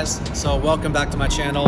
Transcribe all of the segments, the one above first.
guys, so welcome back to my channel.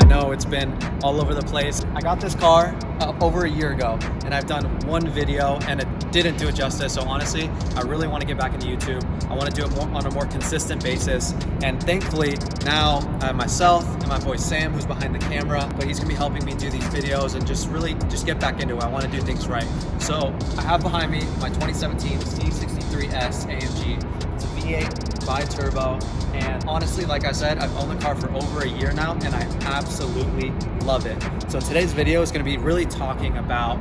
I know it's been all over the place. I got this car over a year ago and I've done one video and it didn't do it justice. So honestly, I really want to get back into YouTube. I want to do it on a more consistent basis. And thankfully now I have myself and my boy Sam, who's behind the camera, but he's gonna be helping me do these videos and just get back into it. I want to do things right. So I have behind me my 2017 C63s AMG. It's a V8 bi-turbo. And honestly, like I said, I've owned the car for over a year now and I absolutely love it. So today's video is going to be really talking about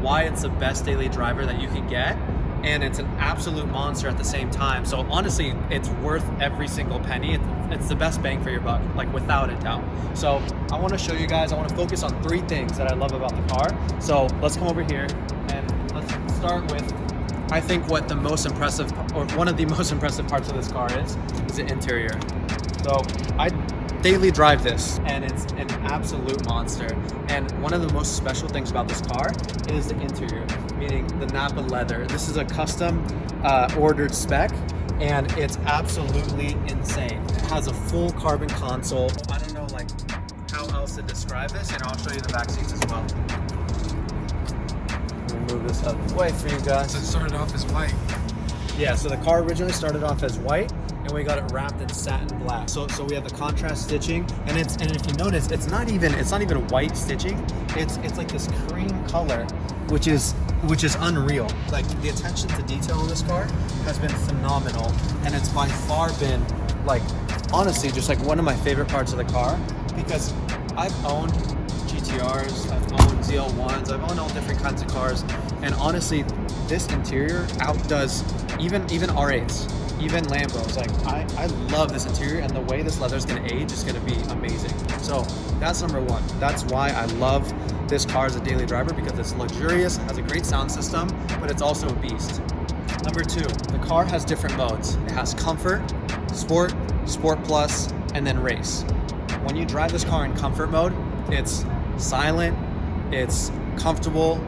why it's the best daily driver that you can get, and it's an absolute monster at the same time. So honestly, it's worth every single penny. It's the best bang for your buck, like without a doubt. So I want to show you guys, I want to focus on 3 things that I love about the car. So let's come over here and let's start with, I think what the most impressive, or one of the most impressive parts of this car is the interior. So I daily drive this and it's an absolute monster. And one of the most special things about this car is the interior, meaning the Napa leather. This is a custom ordered spec and it's absolutely insane. It has a full carbon console. I don't know like how else to describe this, and I'll show you the back seats as well. Move this out of the way for you guys. So it started off as white. Yeah, so the car originally started off as white and we got it wrapped in satin black. So we have the contrast stitching, and if you notice, it's not even white stitching. It's like this cream color, which is unreal. Like the attention to detail in this car has been phenomenal, and it's by far been like honestly just like one of my favorite parts of the car, because I've owned GTRs, I've owned ZL1s, I've owned all different kinds of cars, and honestly this interior outdoes even R8s, even Lambos. Like I love this interior, and the way this leather is going to age is going to be amazing. So that's number one. That's why I love this car as a daily driver, because it's luxurious, has a great sound system, but it's also a beast. Number 2, the car has different modes. It has comfort, sport, sport plus, and then race. When you drive this car in comfort mode, it's silent, it's comfortable,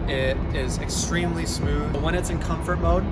it is extremely smooth. But when it's in comfort mode,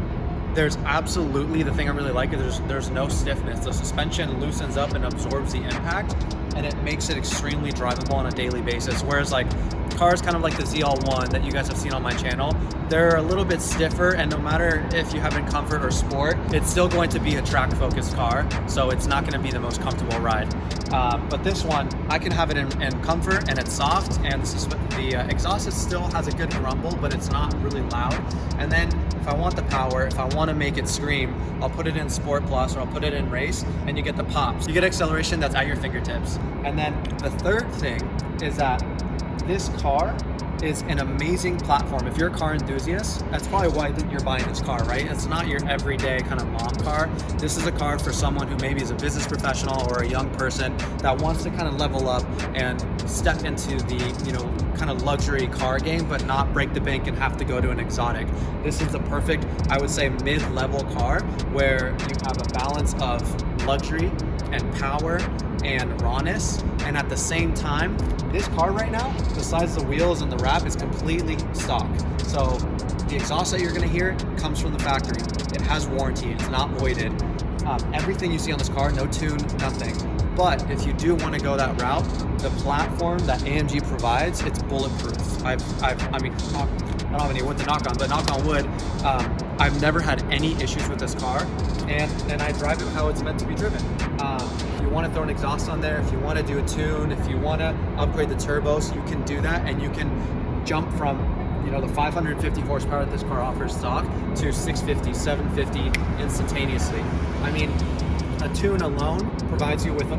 there's absolutely, the thing I really like is there's no stiffness. The suspension loosens up and absorbs the impact, and it makes it extremely drivable on a daily basis. Whereas like cars kind of like the ZL1 that you guys have seen on my channel, they're a little bit stiffer, and no matter if you have in comfort or sport, it's still going to be a track focused car, so it's not going to be the most comfortable ride. But this one, I can have it in comfort, and it's soft, and the exhaust still has a good grumble, but it's not really loud. And then if I want the power, if I want to make it scream, I'll put it in Sport Plus or I'll put it in Race, and you get the pops. You get acceleration that's at your fingertips. And then the third thing is that this car is an amazing platform. If you're a car enthusiast, that's probably why you're buying this car, right? It's not your everyday kind of mom car. This is a car for someone who maybe is a business professional or a young person that wants to kind of level up and step into the, you know, kind of luxury car game, but not break the bank and have to go to an exotic. This is the perfect, I would say, mid-level car where you have a balance of luxury and power and rawness, and at the same time, this car right now, besides the wheels and the wrap, is completely stock. So the exhaust that you're gonna hear comes from the factory. It has warranty, it's not voided. Everything you see on this car, no tune, nothing. But if you do want to go that route, the platform that AMG provides, it's bulletproof. I mean, I don't have any wood to knock on, but knock on wood, I've never had any issues with this car, and I drive it how it's meant to be driven. If you want to throw an exhaust on there, if you want to do a tune, if you want to upgrade the turbos, you can do that, and you can jump from, you know, the 550 horsepower that this car offers stock to 650, 750 instantaneously. I mean, a tune alone provides you with,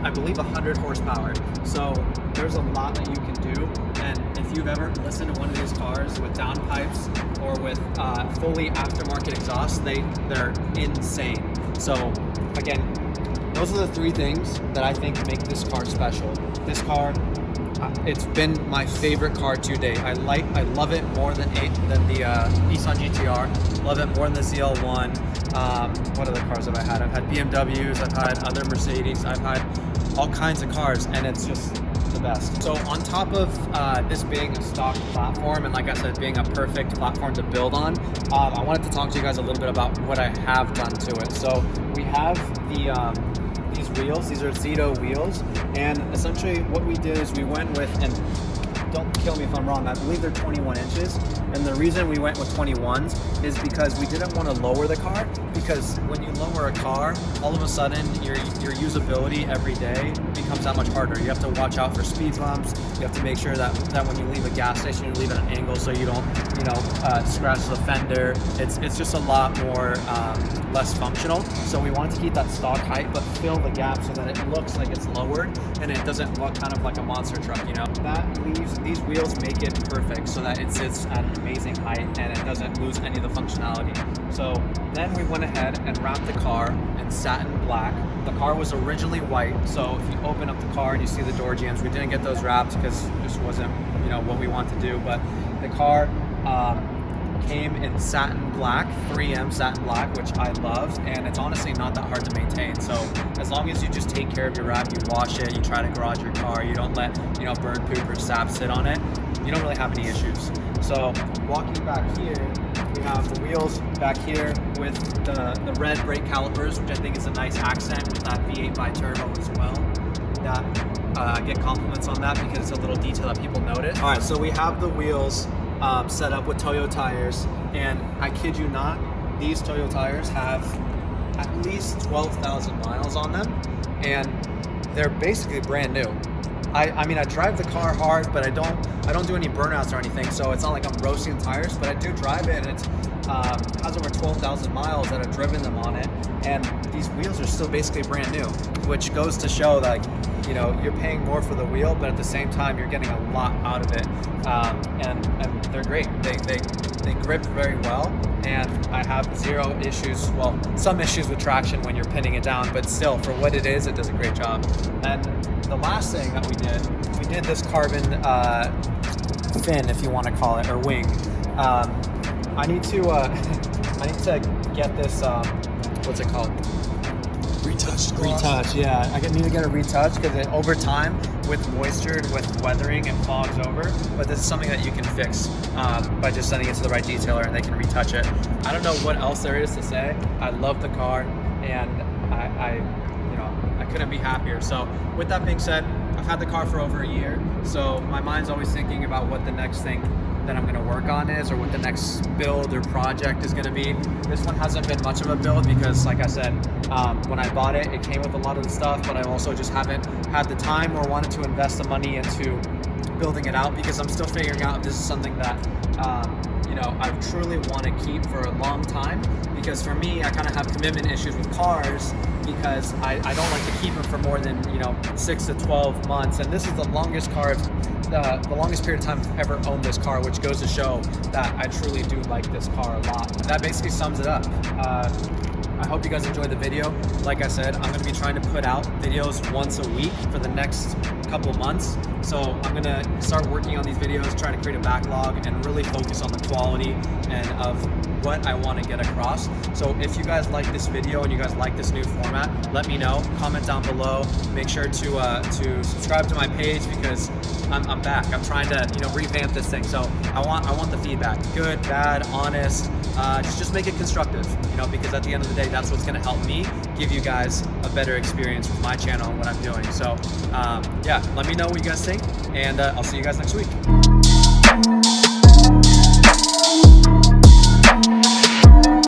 I believe, 100 horsepower. So there's a lot that you can do. And if you've ever listened to one of these cars with downpipes or with fully aftermarket exhaust, they're insane. So again, those are the 3 things that I think make this car special. This car, it's been my favorite car to date. I love it more than the Nissan GTR. Love it more than the ZL1. What other cars have I had? I've had BMWs, I've had other Mercedes, I've had all kinds of cars, and it's just the best. So on top of this being a stock platform, and like I said, being a perfect platform to build on, I wanted to talk to you guys a little bit about what I have done to it. So we have these wheels. These are Zito wheels, and essentially what we did is we went with, and don't kill me if I'm wrong, I believe they're 21 inches. And the reason we went with 21s is because we didn't want to lower the car, because when you lower a car, all of a sudden your usability every day becomes that much harder. You have to watch out for speed bumps. You have to make sure that when you leave a gas station, you leave at an angle so you don't, scratch the fender. It's just a lot more less functional. So we wanted to keep that stock height, but fill the gap so that it looks like it's lowered and it doesn't look kind of like a monster truck, That leaves, these wheels make it perfect so that it sits at an amazing height and it doesn't lose any of the functionality. So then we went ahead and wrapped the car in satin black. The car was originally white, so if you open up the car and you see the door jambs, we didn't get those wrapped because this wasn't what we want to do, but the car came in satin black, 3M satin black, which I love, and it's honestly not that hard to maintain. So as long as you just take care of your wrap, you wash it, you try to garage your car, you don't let bird poop or sap sit on it, you don't really have any issues. So walking back here, we have the wheels back here with the red brake calipers, which I think is a nice accent with that V8 bi-turbo as well. I get compliments on that because it's a little detail that people notice. All right, so we have the wheels set up with Toyo tires, and I kid you not, these Toyo tires have at least 12,000 miles on them, and they're basically brand new. I mean, I drive the car hard, but I don't do any burnouts or anything, so it's not like I'm roasting the tires, but I do drive it, and it has over 12,000 miles that I've driven them on it, and these wheels are still basically brand new, which goes to show that you're paying more for the wheel, but at the same time you're getting a lot out of it, and they're great. They grip very well, and I have zero issues, well, some issues with traction when you're pinning it down, but still, for what it is, it does a great job. And the last thing that we did this carbon fin, if you want to call it, or wing. I need to get this, what's it called? Retouch, yeah. I need to get a retouch because over time, with moisture, with weathering, it fogs over. But this is something that you can fix by just sending it to the right detailer and they can retouch it. I don't know what else there is to say. I love the car, and I couldn't be happier. So with that being said, I've had the car for over a year, so my mind's always thinking about what the next thing that I'm going to work on is, or what the next build or project is going to be. This one hasn't been much of a build because, like I said, when I bought it, it came with a lot of the stuff, but I also just haven't had the time or wanted to invest the money into building it out, because I'm still figuring out if this is something that I truly want to keep for a long time. Because for me, I kind of have commitment issues with cars, because I don't like to keep them for more than 6 to 12 months, and this is the longest car, the longest period of time I've ever owned this car, which goes to show that I truly do like this car a lot. And that basically sums it up. I hope you guys enjoyed the video. Like I said, I'm going to be trying to put out videos once a week for the next couple months. So I'm going to start working on these videos, trying to create a backlog, and really focus on the quality and of what I want to get across. So if you guys like this video and you guys like this new format, let me know. Comment down below. Make sure to subscribe to my page, because I'm back. I'm trying to revamp this thing. So I want the feedback, good, bad, honest. Just make it constructive, because at the end of the day, that's what's going to help me give you guys a better experience with my channel and what I'm doing. So yeah, let me know what you guys think, and I'll see you guys next week.